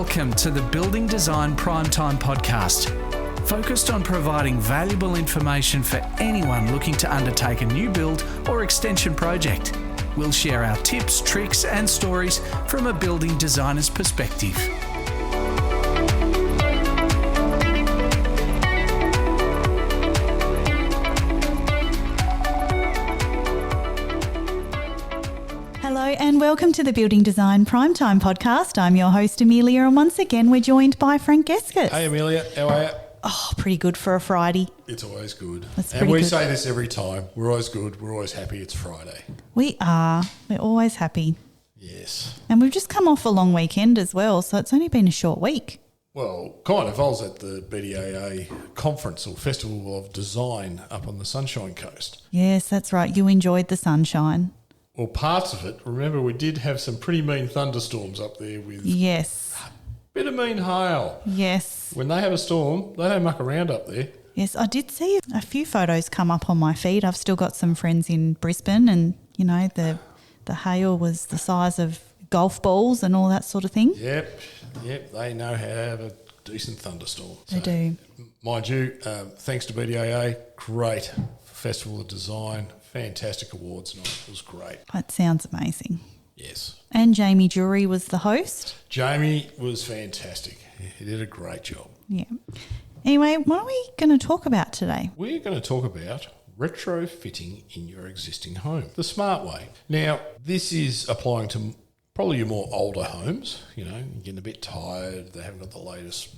Welcome to the Building Design Primetime Podcast, focused on providing valuable information for anyone looking to undertake a new build or extension project. We'll share our tips, tricks and stories from a building designer's perspective. And welcome to the Building Design Primetime Podcast. I'm your host, Amelia, and once again, we're joined by Frank Geskus. Hey, Amelia. How are you? Oh, pretty good for a Friday. It's always good. And we say this every time. We're always good. We're always happy. It's Friday. We are. We're always happy. Yes. And we've just come off a long weekend as well, so it's only been a short week. Well, kind of. I was at the BDAA conference or Festival of Design up on the Sunshine Coast. Yes, that's right. You enjoyed the sunshine. Well, parts of it. Remember, we did have some pretty mean thunderstorms up there with a bit of mean hail. Yes. When they have a storm, they don't muck around up there. Yes, I did see a few photos come up on my feed. I've still got some friends in Brisbane and, you know, the hail was the size of golf balls and all that sort of thing. Yep. They know how to have a decent thunderstorm. They do. Mind you, thanks to BDAA, great Festival of Design. Fantastic awards night. It was great. That sounds amazing. Yes. And Jamie Jury was the host. Jamie was fantastic. He did a great job. Yeah. Anyway, what are we going to talk about today? We're going to talk about retrofitting in your existing home, the smart way. Now, this is applying to probably your more older homes. You know, you're getting a bit tired. They haven't got the latest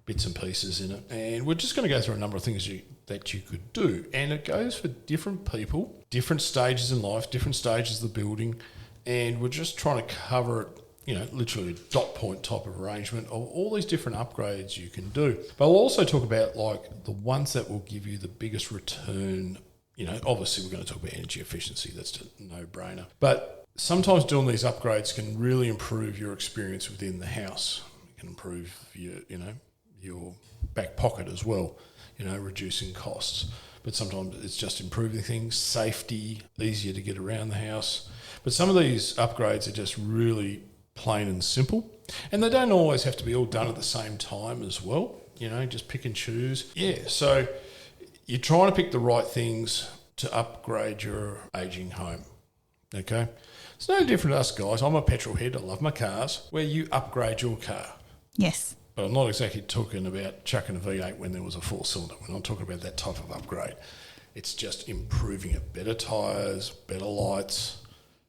bits and pieces in it. And we're just going to go through a number of things that you could do. And it goes for different people, different stages in life, different stages of the building. And we're just trying to cover it, you know, literally a dot point type of arrangement of all these different upgrades you can do. But we'll also talk about like the ones that will give you the biggest return. You know, obviously we're going to talk about energy efficiency. That's a no-brainer. But sometimes doing these upgrades can really improve your experience within the house. It can improve your back pocket as well, you know, reducing costs. But sometimes it's just improving things, safety, easier to get around the house. But some of these upgrades are just really plain and simple. And they don't always have to be all done at the same time as well, you know, just pick and choose. Yeah, so you're trying to pick the right things to upgrade your ageing home, okay? It's no different to us guys. I'm a petrol head. I love my cars. Where you upgrade your car. Yes. But I'm not exactly talking about chucking a V8 when there was a four-cylinder. We're not talking about that type of upgrade. It's just improving it. Better tyres, better lights,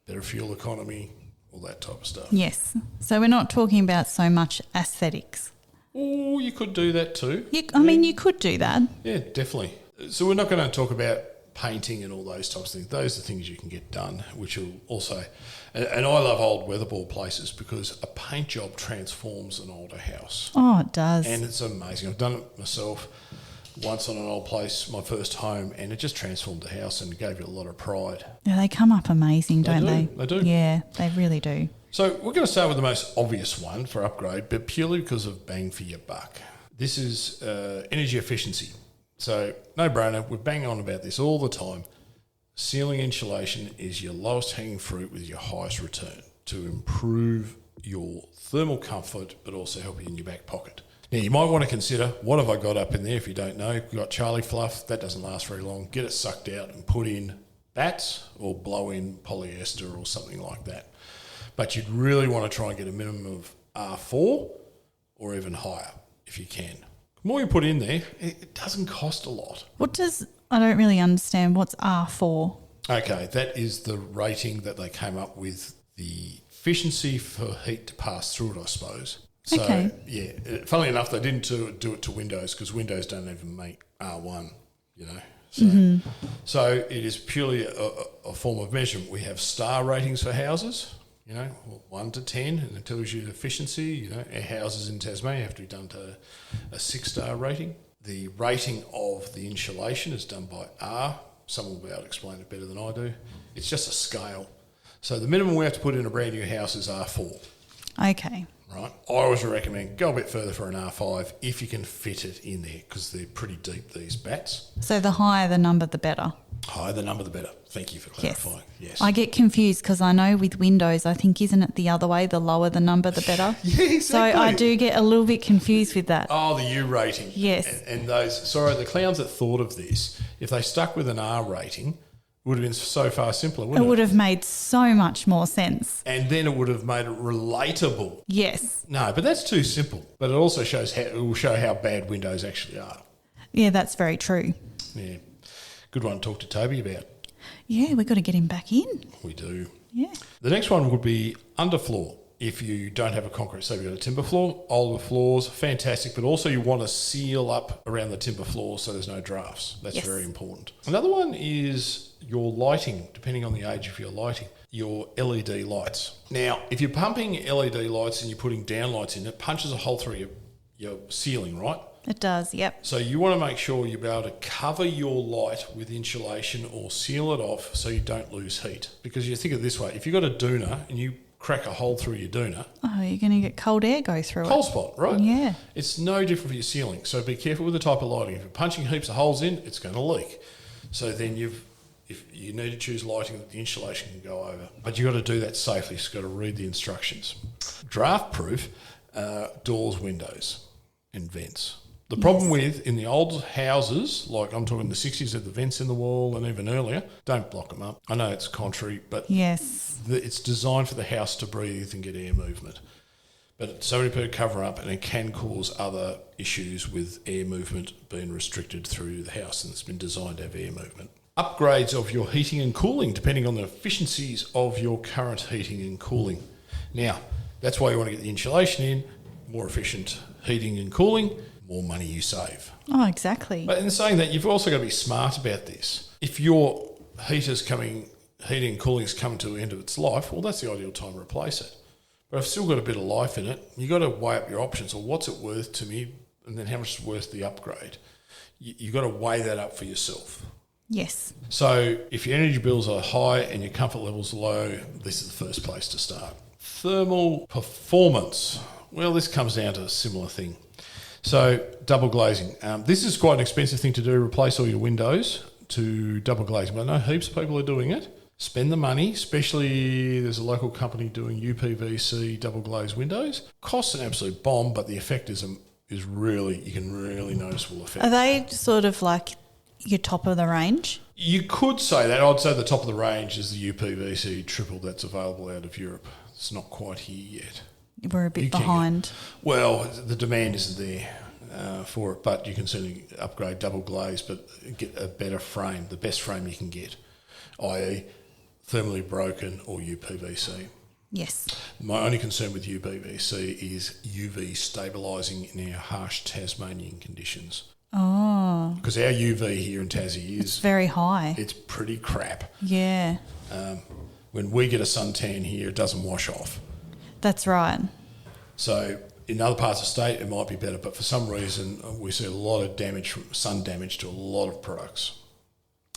better fuel economy, all that type of stuff. Yes. So we're not talking about so much aesthetics. Oh, you could do that too. I mean, you could do that. Yeah, definitely. So we're not going to talk about painting and all those types of things. Those are things you can get done, which will also... And I love old weatherboard places because a paint job transforms an older house. Oh, it does. And it's amazing. I've done it myself once on an old place, my first home, and it just transformed the house and gave you a lot of pride. Yeah, they come up amazing, don't they? They do. Yeah, they really do. So we're going to start with the most obvious one for upgrade, but purely because of bang for your buck. This is energy efficiency. So no brainer, we're banging on about this all the time. Ceiling insulation is your lowest hanging fruit with your highest return to improve your thermal comfort, but also help you in your back pocket. Now, you might want to consider, what have I got up in there if you don't know? We've got Charlie Fluff. That doesn't last very long. Get it sucked out and put in bats or blow in polyester or something like that. But you'd really want to try and get a minimum of R4 or even higher if you can. The more you put in there, it doesn't cost a lot. I don't really understand what's R4. Okay, that is the rating that they came up with, the efficiency for heat to pass through it, I suppose. So, okay. Yeah, funnily enough, they didn't do it to Windows because Windows don't even make R1, you know. So it is purely a form of measurement. We have star ratings for houses, you know, 1 to 10, and it tells you the efficiency. You know, our houses in Tasmania have to be done to a 6-star rating. The rating of the insulation is done by R. Someone will be able to explain it better than I do. It's just a scale. So the minimum we have to put in a brand new house is R4. Okay. Right. I always recommend go a bit further for an R5 if you can fit it in there because they're pretty deep, these bats. So the higher the number, the better. Higher the number, the better. Thank you for clarifying. Yes. I get confused because I know with windows, I think, isn't it the other way? The lower the number, the better. Yeah, exactly. So I do get a little bit confused with that. Oh, the U rating. Yes. And the clowns that thought of this, if they stuck with an R rating, it would have been so far simpler, wouldn't it? It would have made so much more sense. And then it would have made it relatable. Yes. No, but that's too simple. But it also will show how bad windows actually are. Yeah, that's very true. Yeah. Good one to talk to Toby about. Yeah, we've got to get him back in. We do. Yeah. The next one would be underfloor. If you don't have a concrete, so you've got a timber floor, older floors, fantastic, but also you want to seal up around the timber floor so there's no drafts. That's very important. Another one is your lighting, depending on the age of your lighting, your LED lights. Now, if you're pumping LED lights and you're putting downlights in, it punches a hole through your ceiling, right? It does, yep. So you want to make sure you're able to cover your light with insulation or seal it off so you don't lose heat. Because you think of it this way, if you've got a doona and you crack a hole through your doona... Oh, you're going to get cold air go through cold spot, right? Yeah. It's no different for your ceiling. So be careful with the type of lighting. If you're punching heaps of holes in, it's going to leak. So then if you need to choose lighting that the insulation can go over. But you've got to do that safely. So you've got to read the instructions. Draft-proof doors, windows and vents. The problem with, in the old houses, like I'm talking the 60s, had the vents in the wall and even earlier, don't block them up. I know it's contrary, but yes, it's designed for the house to breathe and get air movement. But so many people cover up and it can cause other issues with air movement being restricted through the house, and it's been designed to have air movement. Upgrades of your heating and cooling, depending on the efficiencies of your current heating and cooling. Now, that's why you want to get the insulation in, more efficient heating and cooling, more money you save. Oh, exactly. But in saying that, you've also got to be smart about this. If your heating and cooling's coming to the end of its life, well, that's the ideal time to replace it. But I've still got a bit of life in it. You've got to weigh up your options. Or what's it worth to me? And then how much is worth the upgrade? You've got to weigh that up for yourself. Yes. So if your energy bills are high and your comfort level's low, this is the first place to start. Thermal performance. Well, this comes down to a similar thing. So double glazing. This is quite an expensive thing to do, replace all your windows to double glazing. But I know heaps of people are doing it. Spend the money, especially there's a local company doing UPVC double glazed windows. Costs an absolute bomb, but the effect is really, you can really noticeable effect. Are they sort of like your top of the range? You could say that. I'd say the top of the range is the UPVC triple that's available out of Europe. It's not quite here yet. We're a bit behind. Well, the demand isn't there for it, but you can certainly upgrade double glaze, but get a better frame, the best frame you can get, i.e. thermally broken or UPVC. Yes. My only concern with UPVC is UV stabilising in our harsh Tasmanian conditions. Oh. Because our UV here in Tassie It's very high. It's pretty crap. Yeah. When we get a suntan here, it doesn't wash off. That's right. So in other parts of the state, it might be better, but for some reason, we see a lot of damage from sun damage to a lot of products.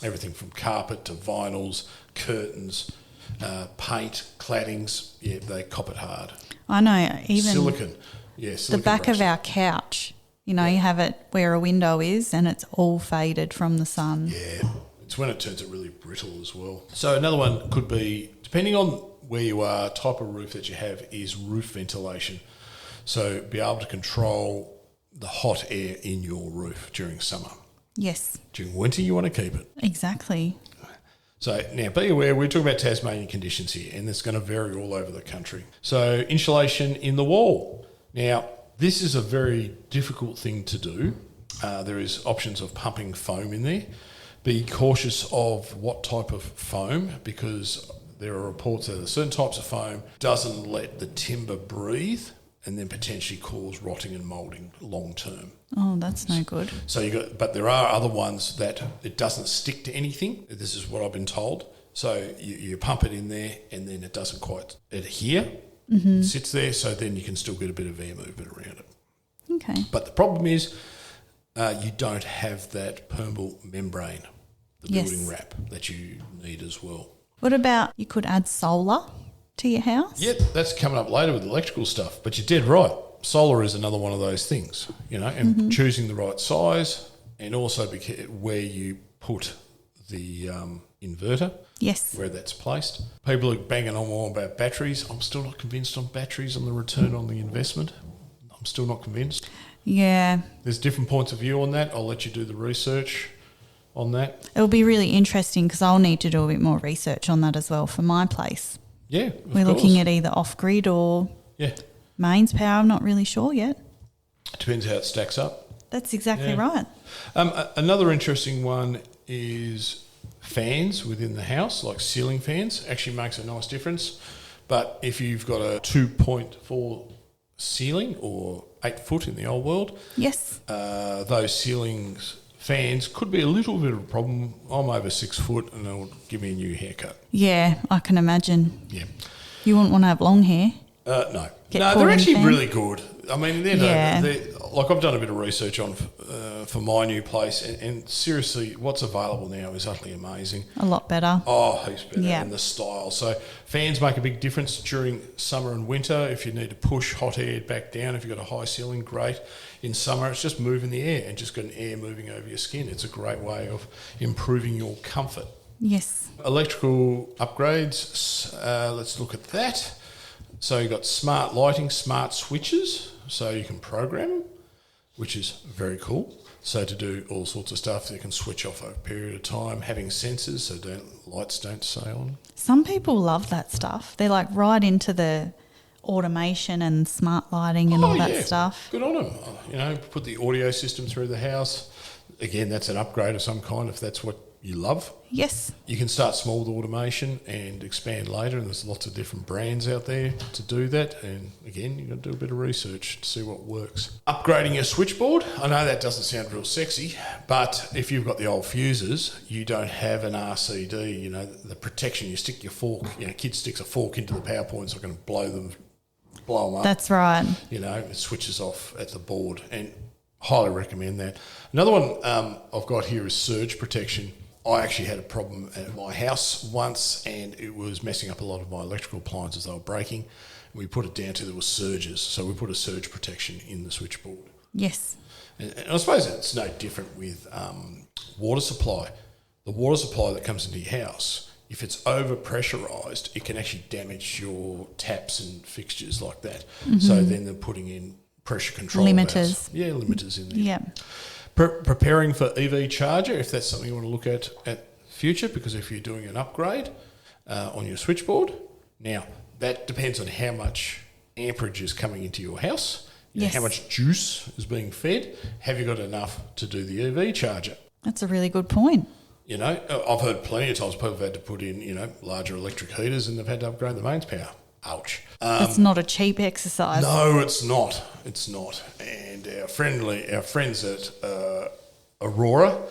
Everything from carpet to vinyls, curtains, paint, claddings. Yeah, they cop it hard. I know. Even silicon. Yeah, silicon. The back of our couch, you have it where a window is and it's all faded from the sun. Yeah, it's when it turns it really brittle as well. So another one could be, depending on where you are, type of roof that you have is roof ventilation. So be able to control the hot air in your roof during summer. Yes. During winter, you want to keep it. Exactly. So now be aware, we're talking about Tasmanian conditions here, and it's going to vary all over the country. So insulation in the wall. Now, this is a very difficult thing to do. There is options of pumping foam in there. Be cautious of what type of foam, because there are reports that certain types of foam doesn't let the timber breathe and then potentially cause rotting and moulding long term. Oh, that's no good. So but there are other ones that it doesn't stick to anything. This is what I've been told. So you pump it in there and then it doesn't quite adhere. Mm-hmm. It sits there, so then you can still get a bit of air movement around it. Okay. But the problem is you don't have that permeable membrane, the building wrap that you need as well. What about you could add solar to your house? Yep, that's coming up later with electrical stuff, but you're dead right. Solar is another one of those things, and choosing the right size, and also where you put the inverter. Yes. Where that's placed. People are banging on more about batteries. I'm still not convinced on batteries and the return on the investment. I'm still not convinced. Yeah. There's different points of view on that. I'll let you do the research on that. It'll be really interesting because I'll need to do a bit more research on that as well for my place. Yeah, We're looking at either off-grid or mains power. I'm not really sure yet. Depends how it stacks up. That's exactly right. Another interesting one is fans within the house, like ceiling fans. Actually makes a nice difference. But if you've got a 2.4 ceiling or 8 foot in the old world, yes, those ceilings fans could be a little bit of a problem. I'm over 6 foot and they'll give me a new haircut. Yeah, I can imagine. Yeah. You wouldn't want to have long hair. No. They're actually really good. I mean, they're like I've done a bit of research on for my new place, and seriously, what's available now is utterly amazing. A lot better. Oh, heaps better. Yeah. And the style. So fans make a big difference during summer and winter. If you need to push hot air back down, if you've got a high ceiling, great. In summer, it's just moving the air and just got an air moving over your skin. It's a great way of improving your comfort. Yes. Electrical upgrades, let's look at that. So you've got smart lighting, smart switches, so you can program them, which is very cool. So to do all sorts of stuff, you can switch off over a period of time, having sensors so lights don't stay on. Some people love that stuff. They're like right into the automation and smart lighting and all that stuff. Good on them. Put the audio system through the house. Again, that's an upgrade of some kind if that's what you love. Yes. You can start small with automation and expand later, and there's lots of different brands out there to do that. And again, you've got to do a bit of research to see what works. Upgrading your switchboard. I know that doesn't sound real sexy, but if you've got the old fuses, you don't have an RCD, the protection. You stick your fork, kid sticks a fork into the power point, it's not going to blow them up. That's right. It switches off at the board, and highly recommend that. Another one I've got here is surge protection. I actually had a problem at my house once, and it was messing up a lot of my electrical appliances. They were breaking. We put it down to there were surges, so we put a surge protection in the switchboard. Yes. And I suppose it's no different with water supply. The water supply that comes into your house, if it's over-pressurised, it can actually damage your taps and fixtures like that. Mm-hmm. So then they're putting in pressure control limiters. Valves. Yeah, limiters in there. Yeah. Preparing for EV charger, if that's something you want to look at future, because if you're doing an upgrade on your switchboard, now that depends on how much amperage is coming into your house, how much juice is being fed. Have you got enough to do the EV charger? That's a really good point. I've heard plenty of times people have had to put in, larger electric heaters and they've had to upgrade the mains power. Ouch. It's not a cheap exercise. No, it's not. It's not. And our friends at Aurora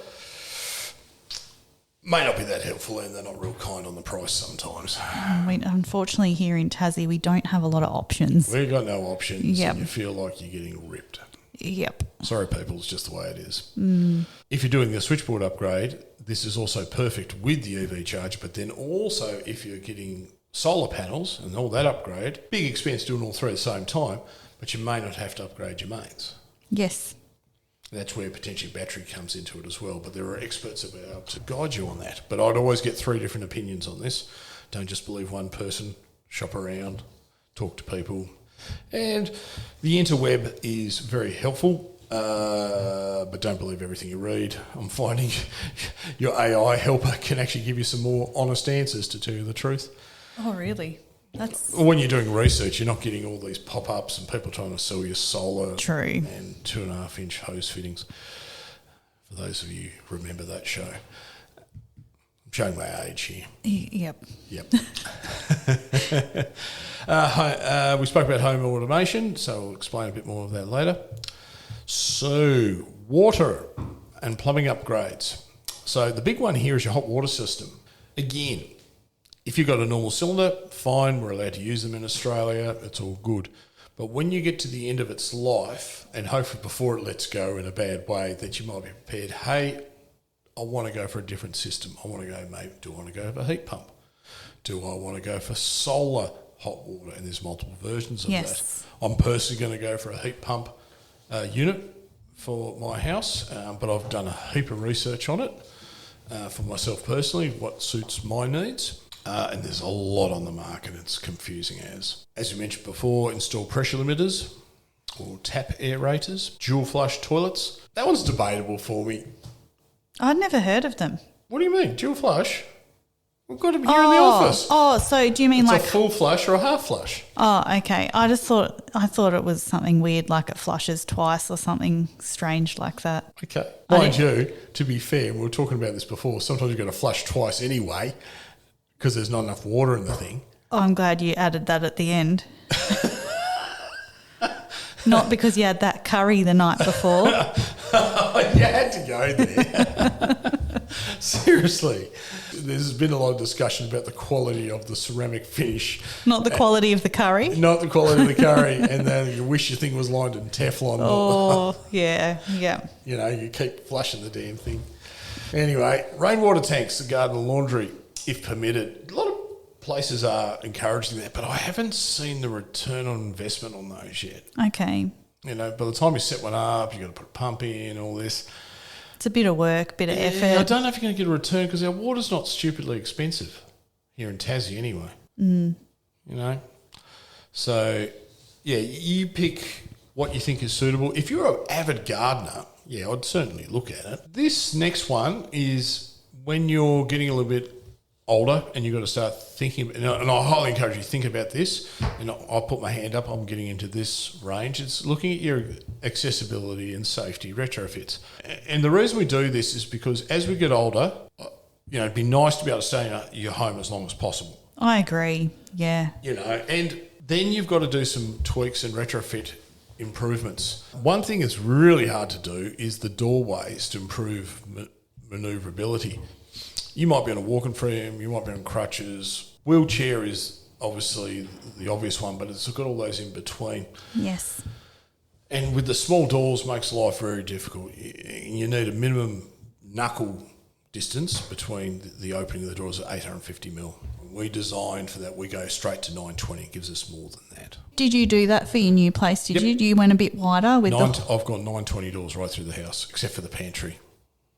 may not be that helpful, and they're not real kind on the price sometimes. Unfortunately, here in Tassie, we don't have a lot of options. We've got no options, Yep. and you feel like you're getting ripped. Yep. Sorry, people, it's just the way it is. If you're doing the switchboard upgrade, this is also perfect with the EV charger, but then also if you're getting solar panels and all that upgrade, big expense doing all three at the same time, but you may not have to upgrade your mains. Yes. That's where potentially battery comes into it as well, but there are experts that will be able to guide you on that. But I'd always get 3 different opinions on this. Don't just believe one person, shop around, talk to people. And the interweb is very helpful, but don't believe everything you read. I'm finding your AI helper can actually give you some more honest answers, to tell you the truth. Oh, really? When you're doing research, you're not getting all these pop-ups and people trying to sell you solar True. and 2.5-inch hose fittings. For those of you who remember that show. I'm showing my age here. Yep. We spoke about home automation, so I'll explain a bit more of that later. So, water and plumbing upgrades. So the big one here is your hot water system. Again, if you've got a normal cylinder, fine, we're allowed to use them in Australia, it's all good. But when you get to the end of its life, and hopefully before it lets go in a bad way, that you might be prepared, hey, I want to go for a different system. I want to go, maybe, do I want to go for a heat pump? Do I want to go for solar hot water? And there's multiple versions of that. I'm personally going to go for a heat pump unit for my house, but I've done a heap of research on it. for myself personally, what suits my needs. And there's a lot on the market. It's confusing as you mentioned before, install pressure limiters or tap aerators, dual flush toilets. That one's debatable for me. I'd never heard of them. What do you mean? Dual flush? We've got them here in the office. Oh, so do you mean It's like a full flush or a half flush? Oh, okay. I thought it was something weird, like it flushes twice or something strange like that. Okay. Mind you, to be fair, we were talking about this before, sometimes you've got to flush twice anyway because there's not enough water in the thing. Oh, I'm glad you added that at the end. Not because you had that curry the night before. You had to go there. Seriously. There's been a lot of discussion about the quality of the ceramic finish. Not the quality of the curry. Not the quality of the curry. And then you wish your thing was lined in Teflon. Oh, yeah. You know, you keep flushing the damn thing. Anyway, rainwater tanks, the garden and laundry, if permitted. A lot of places are encouraging that, but I haven't seen the return on investment on those yet. Okay. You know, by the time you set one up, you've got to put a pump in, all this. It's a bit of work, bit of effort. I don't know if you're going to get a return because our water's not stupidly expensive here in Tassie anyway. You know? So, yeah, you pick what you think is suitable. If you're an avid gardener, yeah, I'd certainly look at it. This next one is when you're getting a little bit older and you've got to start thinking, and I highly encourage you to think about this, and I'll put my hand up, I'm getting into this range. It's looking at your accessibility and safety retrofits. And the reason we do this is because as we get older, you know, it'd be nice to be able to stay in your home as long as possible. I agree, yeah. You know, and then you've got to do some tweaks and retrofit improvements. One thing that's really hard to do is the doorways to improve manoeuvrability. You might be on a walking frame, you might be on crutches. Wheelchair is obviously the obvious one, but it's got all those in between. Yes. And with the small doors makes life very difficult. You need a minimum knuckle distance between the opening of the doors at 850 mil. We designed for that. We go straight to 920. It gives us more than that. Did you do that for your new place? Did you? You went a bit wider with I've got 920 doors right through the house, except for the pantry.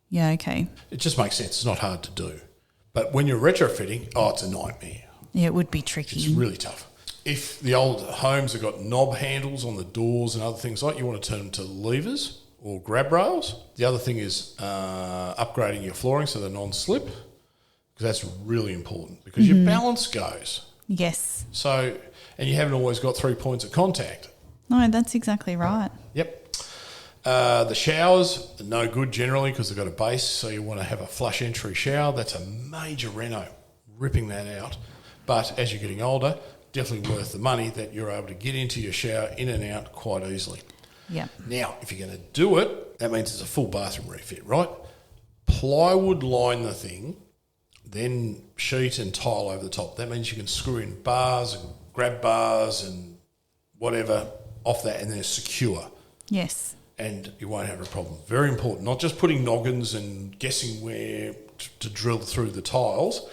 Yeah, okay. It just makes sense. It's not hard to do. But when you're retrofitting, it's a nightmare. Yeah, it would be tricky. It's really tough. If the old homes have got knob handles on the doors and other things like, you want to turn them to levers or grab rails. The other thing is upgrading your flooring so they're non-slip, because that's really important because your balance goes. Yes. So, and you haven't always got 3 points of contact. No, that's exactly right. Yep. The showers are no good generally because they've got a base, so you want to have a flush entry shower. That's a major reno, ripping that out. But as you're getting older, definitely worth the money that you're able to get into your shower in and out quite easily. Yeah. Now, if you're going to do it, that means it's a full bathroom refit, right? Plywood line the thing, then sheet and tile over the top. That means you can screw in bars and grab bars and whatever off that, and they're secure. Yes. And you won't have a problem. Very important. Not just putting noggins and guessing where to drill through the tiles.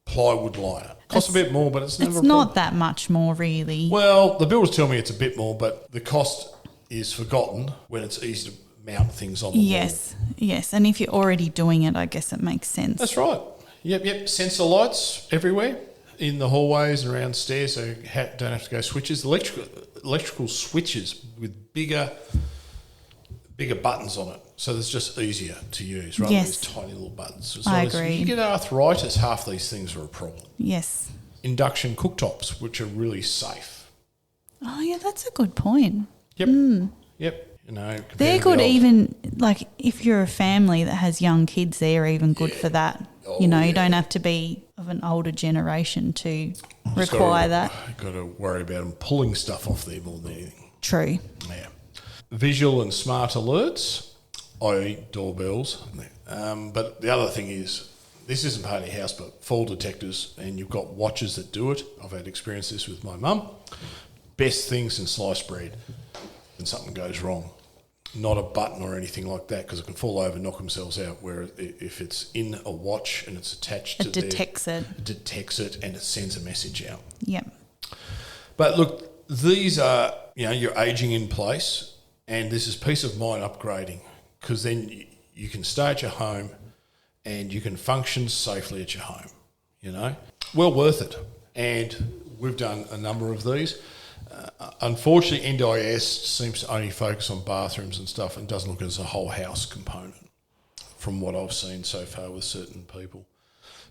Plywood liner. Costs a bit more, but it's never a problem. It's not that much more, really. Well, the builders tell me it's a bit more, but the cost is forgotten when it's easy to mount things on the wall. Yes. And if you're already doing it, I guess it makes sense. That's right. Yep. Sensor lights everywhere in the hallways and around stairs, so you don't have to go switches. Electrical switches with bigger buttons on it, so it's just easier to use rather than these tiny little buttons. I agree. If you get arthritis, half these things are a problem. Yes. Induction cooktops, which are really safe. Oh, yeah, that's a good point. Yep. Yep. You know, they're good even, like, if you're a family that has young kids, they're even good for that. You don't have to be of an older generation to require that. Got to worry about them pulling stuff off there more than anything. True. Yeah. Visual and smart alerts, i.e. doorbells. But the other thing is, this isn't part of your house, but fall detectors, and you've got watches that do it. I've had experience this with my mum. Best things in sliced bread when something goes wrong. Not a button or anything like that, because it can fall over and knock themselves out, where if it's in a watch and it's attached to there, it detects it and it sends a message out. Yep. But look, these are, you're aging in place. And this is peace of mind upgrading, because then you can stay at your home and you can function safely at your home, you know. Well worth it. And we've done a number of these. Unfortunately, NDIS seems to only focus on bathrooms and stuff and doesn't look at it as a whole house component from what I've seen so far with certain people.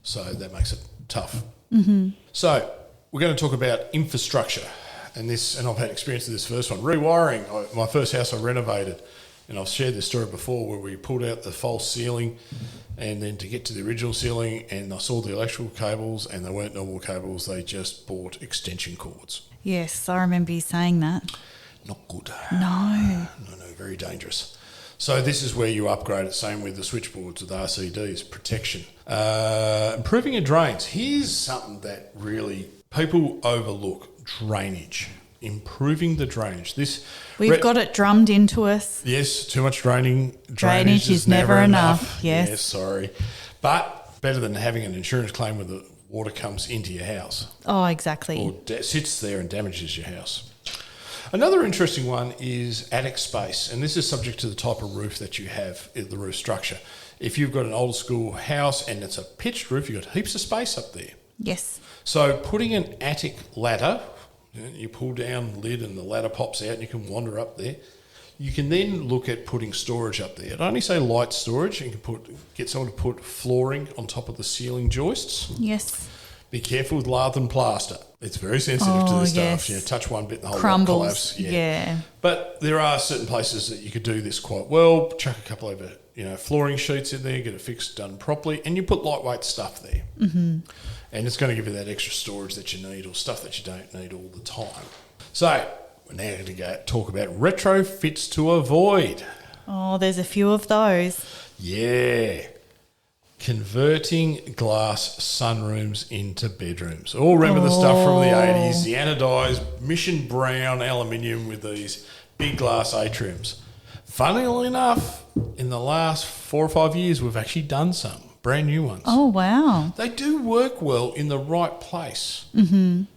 So that makes it tough. Mm-hmm. So we're going to talk about infrastructure. And I've had experience with this first one. Rewiring. My first house I renovated, and I've shared this story before, where we pulled out the false ceiling and then to get to the original ceiling, and I saw the electrical cables, and they weren't normal cables. They just bought extension cords. Yes, I remember you saying that. Not good. No, very dangerous. So this is where you upgrade it. Same with the switchboards with RCDs, protection. Improving your drains. Here's something that really people overlook: drainage. Improving the drainage. We've got it drummed into us. Yes, too much drainage is never enough. Yes, sorry. But better than having an insurance claim where the water comes into your house. Oh, exactly. Or sits there and damages your house. Another interesting one is attic space, and this is subject to the type of roof that you have, the roof structure. If you've got an old school house and it's a pitched roof, you've got heaps of space up there. Yes. So putting an attic ladder, you pull down the lid and the ladder pops out and you can wander up there. You can then look at putting storage up there. I'd only say light storage. You can get someone to put flooring on top of the ceiling joists. Yes. Be careful with lath and plaster. It's very sensitive to this yes. stuff. You know, touch one bit and the whole lot crumbles. collapse. Yeah. But there are certain places that you could do this quite well. Chuck a couple of flooring sheets in there, get it fixed, done properly, and you put lightweight stuff there. Mm-hmm. And it's going to give you that extra storage that you need or stuff that you don't need all the time. So we're now going to talk about retrofits to avoid. Oh, there's a few of those. Yeah. Converting glass sunrooms into bedrooms. All remember the stuff from the 80s, the anodised mission brown aluminium with these big glass atriums. Funnily enough, in the last 4 or 5 years, we've actually done some. Brand new ones. Oh, wow. They do work well in the right place and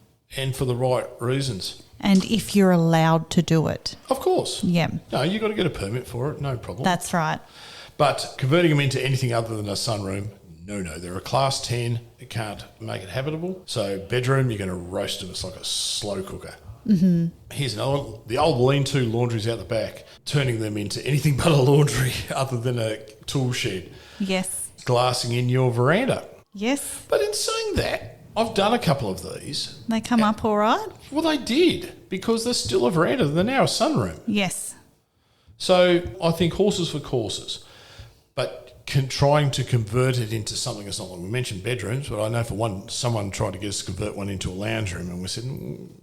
for the right reasons. And if you're allowed to do it. Of course. Yeah. No, you've got to get a permit for it, no problem. That's right. But converting them into anything other than a sunroom, no. They're a class 10. It can't make it habitable. So bedroom, you're going to roast them. It's like a slow cooker. Mm-hmm. Here's another one. The old lean-to laundries out the back, turning them into anything but a laundry other than a tool shed. Yes. Glassing in your veranda. Yes. But in saying that, I've done a couple of these. They come up all right? Well, they did, because they're still a veranda. They're now a sunroom. Yes. So I think horses for courses. But trying to convert it into something that's not like we mentioned bedrooms, but I know for one, someone tried to get us to convert one into a lounge room, and we said,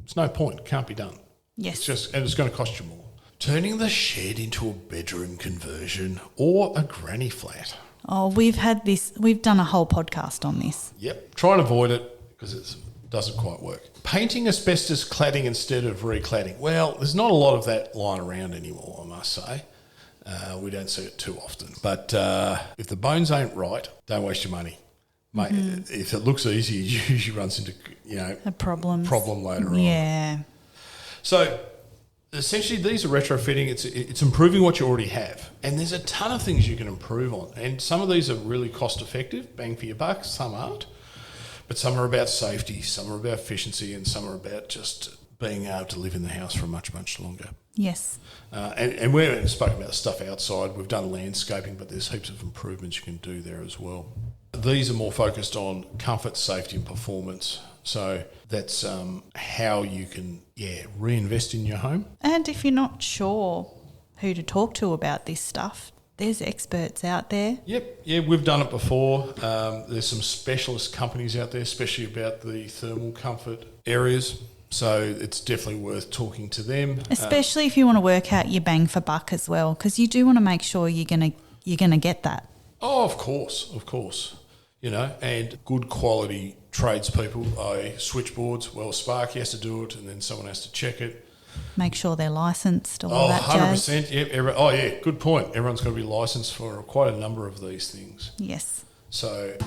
it's no point, can't be done. Yes. And it's going to cost you more. Turning the shed into a bedroom conversion or a granny flat. Oh, we've done a whole podcast on this. Yep. Try and avoid it because it doesn't quite work. Painting asbestos cladding instead of recladding. Well, there's not a lot of that lying around anymore, I must say. We don't see it too often. But if the bones ain't right, don't waste your money. Mate, if it looks easy, it usually runs into, a problem later on. Yeah. So essentially, these are retrofitting. It's improving what you already have. And there's a ton of things you can improve on. And some of these are really cost-effective, bang for your buck. Some aren't. But some are about safety, some are about efficiency, and some are about just being able to live in the house for much, much longer. Yes. And we haven't spoken about the stuff outside. We've done landscaping, but there's heaps of improvements you can do there as well. These are more focused on comfort, safety, and performance. So that's how you can, reinvest in your home. And if you're not sure who to talk to about this stuff, there's experts out there. Yep. Yeah, we've done it before. There's some specialist companies out there, especially about the thermal comfort areas. So it's definitely worth talking to them. Especially if you want to work out your bang for buck as well, because you do want to make sure you're gonna get that. Oh, of course. And good quality tradespeople, switchboards. Well, Sparky has to do it, and then someone has to check it. Make sure they're licensed, all that jazz. 100%. Yep. Good point. Everyone's got to be licensed for quite a number of these things. Yes. So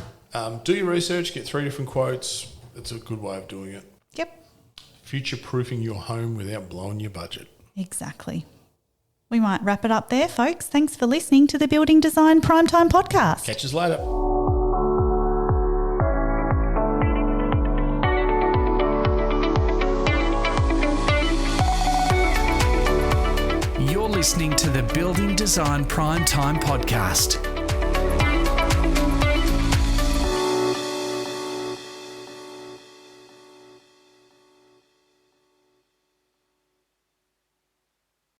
do your research, get 3 different quotes. It's a good way of doing it. Yep. Future-proofing your home without blowing your budget. Exactly. We might wrap it up there, folks. Thanks for listening to the Building Design Primetime Podcast. Catch us later. listening to the Building Design Prime Time Podcast.